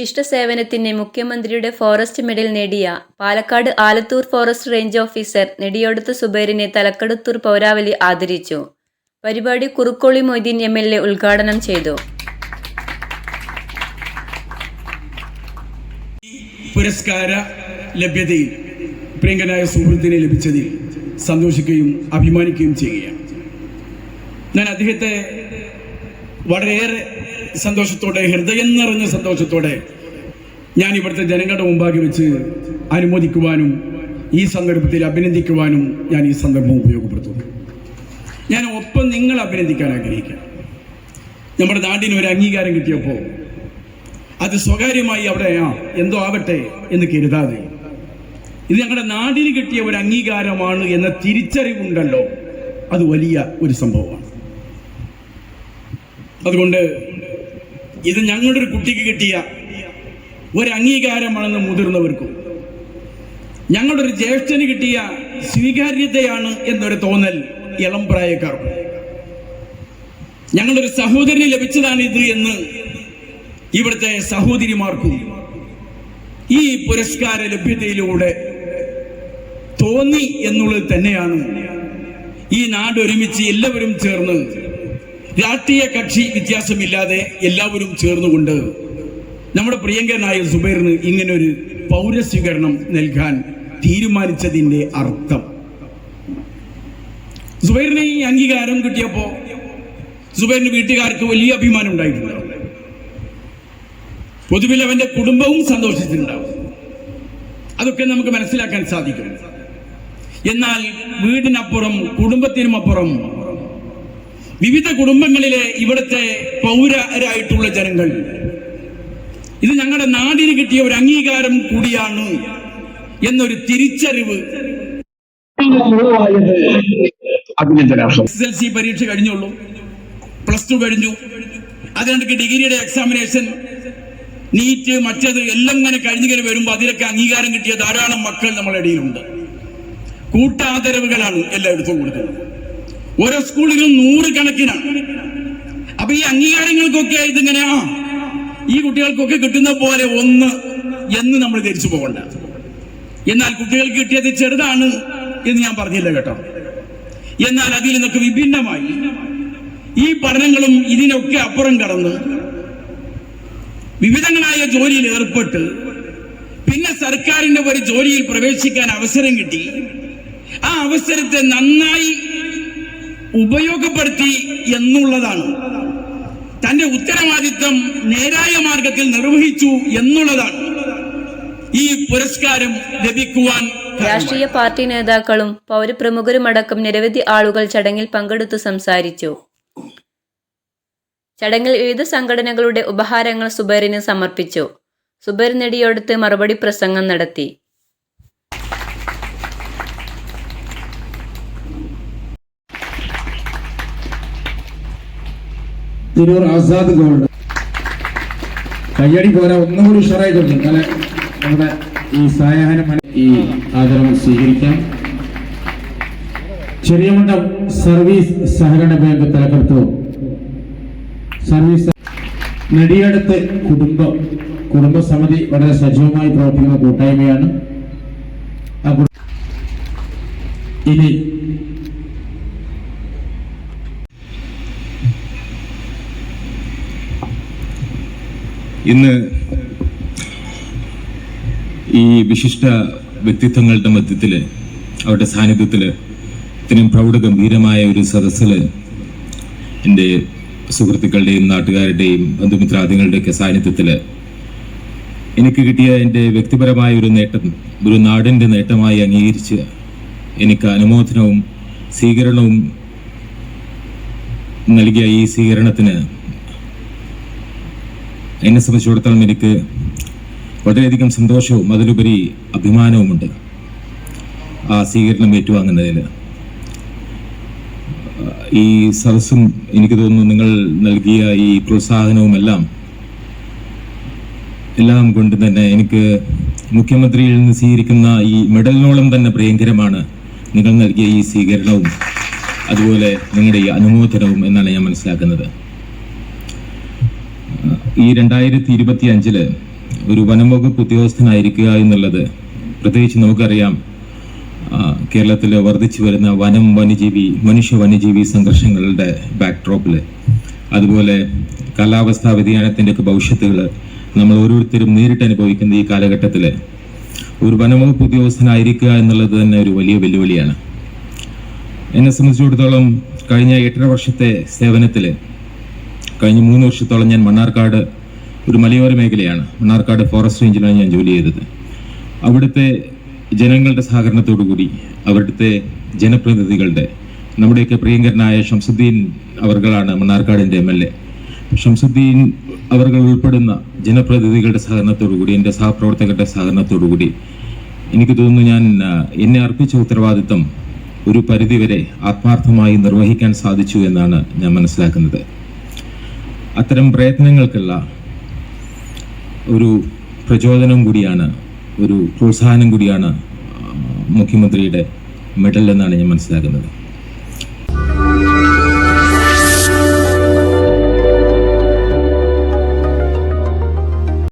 വിശിഷ്ട സേവനത്തിന് മുഖ്യമന്ത്രിയുടെ ഫോറസ്റ്റ് മെഡൽ നേടിയ Palakkad Alathur forest range officer Nediyodath സുബൈറിനെ തലക്കടുത്തൂർ പൗരാവലി ആദരിച്ചു. പരിപാടി കുറുക്കോളി മൊയ്തീൻ MLA ഉദ്ഘാടനം ചെയ്തു. പുരസ്കാര ലഭ്യതയിൽ പ്രിയങ്കനായ സുഹൃത്തിനെ ലഭിച്ചതിൽ സന്തോഷിക്കുകയും അഭിമാനിക്കുകയും ചെയ്യുകയാണ്. ഞാൻ അദ്ദേഹത്തെ വളരെയേറെ സന്തോഷത്തോടെ, ഹൃദയം നിറഞ്ഞ സന്തോഷത്തോടെ ഞാൻ ഇവിടുത്തെ ജനങ്ങളുടെ മുമ്പാകെ വെച്ച് അനുമോദിക്കുവാനും ഈ സന്ദർഭത്തിൽ അഭിനന്ദിക്കുവാനും ഞാൻ ഈ സന്ദർഭം ഉപയോഗപ്പെടുത്തുന്നു. ഞാൻ ഒപ്പം നിങ്ങൾ അഭിനന്ദിക്കാൻ ആഗ്രഹിക്കാം. നമ്മുടെ നാടിന് ഒരു അംഗീകാരം കിട്ടിയപ്പോൾ അത് സ്വകാര്യമായി അവിടെ എന്തോ ആവട്ടെ എന്ന് കരുതാതെ ഇത് ഞങ്ങളുടെ നാടിന് കിട്ടിയ ഒരു അംഗീകാരമാണ് എന്ന തിരിച്ചറിവുണ്ടല്ലോ, അത് വലിയ ഒരു സംഭവമാണ്. അതുകൊണ്ട് ഇത് ഞങ്ങളുടെ ഒരു കുട്ടിക്ക് കിട്ടിയ ഒരു അംഗീകാരമാണെന്ന് മുതിർന്നവർക്കും, ഞങ്ങളുടെ ഒരു ജ്യേഷ്ഠന് കിട്ടിയ സ്വീകാര്യതയാണ് എന്നൊരു തോന്നൽ ഇളം പ്രായക്കാർക്കും, ഞങ്ങളുടെ ഒരു സഹോദരന് ലഭിച്ചതാണിത് എന്ന് ഇവിടുത്തെ സഹോദരിമാർക്കും ഈ പുരസ്കാര ലഭ്യതയിലൂടെ തോന്നി എന്നുള്ളത് തന്നെയാണ് ഈ നാട് ഒരുമിച്ച് എല്ലാവരും ചേർന്ന്, രാഷ്ട്രീയ കക്ഷി വ്യത്യാസമില്ലാതെ എല്ലാവരും ചേർന്നുകൊണ്ട് നമ്മുടെ പ്രിയങ്കരനായ സുബൈറിന് ഇങ്ങനൊരു പൗരസ്വീകരണം നൽകാൻ തീരുമാനിച്ചതിൻ്റെ അർത്ഥം. സുബൈറിന് ഈ അംഗീകാരം കിട്ടിയപ്പോൾ സുബൈറിന്റെ വീട്ടുകാർക്ക് വലിയ അഭിമാനം ഉണ്ടായിട്ടുണ്ടാവും. പൊതുവിൽ അവന്റെ കുടുംബവും സന്തോഷിച്ചിട്ടുണ്ടാവും. അതൊക്കെ നമുക്ക് മനസ്സിലാക്കാൻ സാധിക്കും. എന്നാൽ വീടിനപ്പുറം, കുടുംബത്തിനുമപ്പുറം വിവിധ കുടുംബങ്ങളിലെ ഇവിടുത്തെ പൗരരായിട്ടുള്ള ജനങ്ങൾ ഇത് ഞങ്ങളുടെ നാടിന് കിട്ടിയ ഒരു അംഗീകാരം കൂടിയാണ് എന്നൊരു തിരിച്ചറിവ് SSLC പരീക്ഷ കഴിഞ്ഞുള്ളൂ, +2 കഴിഞ്ഞു, അതിനിടയ്ക്ക് ഡിഗ്രിയുടെ എക്സാമിനേഷൻ, നീറ്റ്, മറ്റത് എല്ലാം ഇങ്ങനെ കഴിഞ്ഞിങ്ങനെ വരുമ്പോൾ അതിലൊക്കെ അംഗീകാരം കിട്ടിയ ധാരാളം മക്കൾ നമ്മുടെ ഇടയിലുണ്ട്. കൂട്ടാദരവുകളാണ് എല്ലായിടത്തും കൊടുക്കുന്നത്. ഓരോ സ്കൂളിലും 100 കണക്കിനാണ്. അപ്പൊ ഈ അംഗീകാരങ്ങൾക്കൊക്കെ ഇതിങ്ങനെ ഈ കുട്ടികൾക്കൊക്കെ കിട്ടുന്ന പോലെ ഒന്ന് എന്ന് നമ്മൾ ധരിച്ചു പോകണ്ട. എന്നാൽ കുട്ടികൾക്ക് കിട്ടിയത് ചെറുതാണ് എന്ന് ഞാൻ പറഞ്ഞില്ല കേട്ടോ. എന്നാൽ അതിൽ നിന്നൊക്കെ വിഭിന്നമായി ഈ പഠനങ്ങളും ഇതിനൊക്കെ അപ്പുറം കടന്ന് വിവിധങ്ങളായ ജോലിയിൽ ഏർപ്പെട്ട് പിന്നെ സർക്കാരിന്റെ ഒരു ജോലിയിൽ പ്രവേശിക്കാൻ അവസരം കിട്ടി. ആ അവസരത്തെ നന്നായി ഉപയോഗപ്പെടുത്തി എന്നുള്ളതാണ്, തന്റെ ഉത്തരവാദിത്വം നേരായ മാർഗത്തിൽ നിർവഹിച്ചു എന്നുള്ളതാണ് ഈ പുരസ്കാരം ലഭിക്കുവാൻ. രാഷ്ട്രീയ പാർട്ടി നേതാക്കളും പൗരപ്രമുഖരുമടക്കം നിരവധി ആളുകൾ ചടങ്ങിൽ പങ്കെടുത്തു സംസാരിച്ചു. ചടങ്ങിൽ വിവിധ സംഘടനകളുടെ ഉപഹാരങ്ങൾ സുബൈറിന് സമർപ്പിച്ചു. സുബൈർ നെടിയോടത്ത് മറുപടി പ്രസംഗം നടത്തി. തിരൂർ ആസാദ് ഗോൾഡ് കയ്യടി പോരാ, ഒന്നുകൂടി ഉഷാറായിട്ടുണ്ട്. നമ്മുടെ ഈ സായാഹ്നം ഈ ആദരം സ്വീകരിക്കാം. ചെറിയമണ്ഡം സർവീസ് സഹകരണ ബാങ്ക് തലക്കെടുത്തു സർവീസ് നെടിയടത്ത് കുടുംബസമിതി വളരെ സജീവമായി പ്രവർത്തിക്കുന്ന കൂട്ടായ്മയാണ്. ഇനി ഇന്ന് ഈ വിശിഷ്ട വ്യക്തിത്വങ്ങളുടെ മധ്യത്തിൽ, അവരുടെ സാന്നിധ്യത്തിൽ, ഇത്രയും പ്രൗഢഗംഭീരമായ ഒരു സദസ്സിൽ എൻ്റെ സുഹൃത്തുക്കളുടെയും നാട്ടുകാരുടെയും ബന്ധുമിത്രാദികളുടെയൊക്കെ സാന്നിധ്യത്തിൽ എനിക്ക് കിട്ടിയ എൻ്റെ വ്യക്തിപരമായ ഒരു നേട്ടം ഒരു നാടിൻ്റെ നേട്ടമായി അംഗീകരിച്ച് എനിക്ക് അനുമോദനവും സ്വീകരണവും നൽകിയ ഈ സ്വീകരണത്തിന് എന്നെ സംബന്ധിച്ചിടത്തോളം എനിക്ക് വളരെയധികം സന്തോഷവും അതിലുപരി അഭിമാനവുമുണ്ട് ആ സ്വീകരണം ഏറ്റുവാങ്ങുന്നതിൽ. ഈ സദസ്സും എനിക്ക് തോന്നുന്നു നിങ്ങൾ നൽകിയ ഈ പ്രോത്സാഹനവുമെല്ലാം കൊണ്ട് തന്നെ എനിക്ക് മുഖ്യമന്ത്രിയിൽ നിന്ന് സ്വീകരിക്കുന്ന ഈ മെഡലിനോളം തന്നെ പ്രിയങ്കരമാണ് നിങ്ങൾ നൽകിയ ഈ സ്വീകരണവും അതുപോലെ നിങ്ങളുടെ ഈ അനുമോദനവും എന്നാണ് ഞാൻ മനസ്സിലാക്കുന്നത്. ഈ 2025 ഒരു വനംവകുപ്പ് ഉദ്യോഗസ്ഥനായിരിക്കുക എന്നുള്ളത്, പ്രത്യേകിച്ച് നമുക്കറിയാം കേരളത്തിൽ വർദ്ധിച്ചു വരുന്ന മനുഷ്യ വന്യജീവി സംഘർഷങ്ങളുടെ ബാക്ക്ഡ്രോപ്പിൽ, അതുപോലെ കാലാവസ്ഥാ വ്യതിയാനത്തിൻ്റെയൊക്കെ ഭവിഷ്യത്തുകൾ നമ്മൾ ഓരോരുത്തരും നേരിട്ട് അനുഭവിക്കുന്ന ഈ കാലഘട്ടത്തിൽ ഒരു വനംവകുപ്പ് ഉദ്യോഗസ്ഥനായിരിക്കുക എന്നുള്ളത് തന്നെ ഒരു വലിയ വെല്ലുവിളിയാണ്. എന്നെ സംബന്ധിച്ചിടത്തോളം കഴിഞ്ഞ 8.5 വർഷത്തെ സേവനത്തിൽ കഴിഞ്ഞ 3 വർഷത്തോളം ഞാൻ മണ്ണാർക്കാട്, ഒരു മലയോര മേഖലയാണ്, മണ്ണാർക്കാട് ഫോറസ്റ്റ് റേഞ്ചിലാണ് ഞാൻ ജോലി ചെയ്തത്. അവിടുത്തെ ജനങ്ങളുടെ സഹകരണത്തോടുകൂടി, അവിടുത്തെ ജനപ്രതിനിധികളുടെ, നമ്മുടെയൊക്കെ പ്രിയങ്കരനായ ഷംസുദ്ദീൻ അവർകളാണ് മണ്ണാർക്കാടിൻ്റെ MLA. ഷംസുദ്ദീൻ അവർകൾ ഉൾപ്പെടുന്ന ജനപ്രതിനിധികളുടെ സഹകരണത്തോടുകൂടി, എൻ്റെ സഹപ്രവർത്തകരുടെ സഹകരണത്തോടുകൂടി എനിക്ക് തോന്നുന്നു ഞാൻ എന്നെ അർപ്പിച്ച ഉത്തരവാദിത്വം ഒരു പരിധിവരെ ആത്മാർത്ഥമായി നിർവഹിക്കാൻ സാധിച്ചു എന്നാണ് ഞാൻ മനസ്സിലാക്കുന്നത്. അത്തരം പ്രയത്നങ്ങൾക്കുള്ള ഒരു പ്രചോദനം കൂടിയാണ്, ഒരു പ്രോത്സാഹനം കൂടിയാണ് മുഖ്യമന്ത്രിയുടെ മെഡൽ എന്നാണ് ഞാൻ മനസ്സിലാക്കുന്നത്.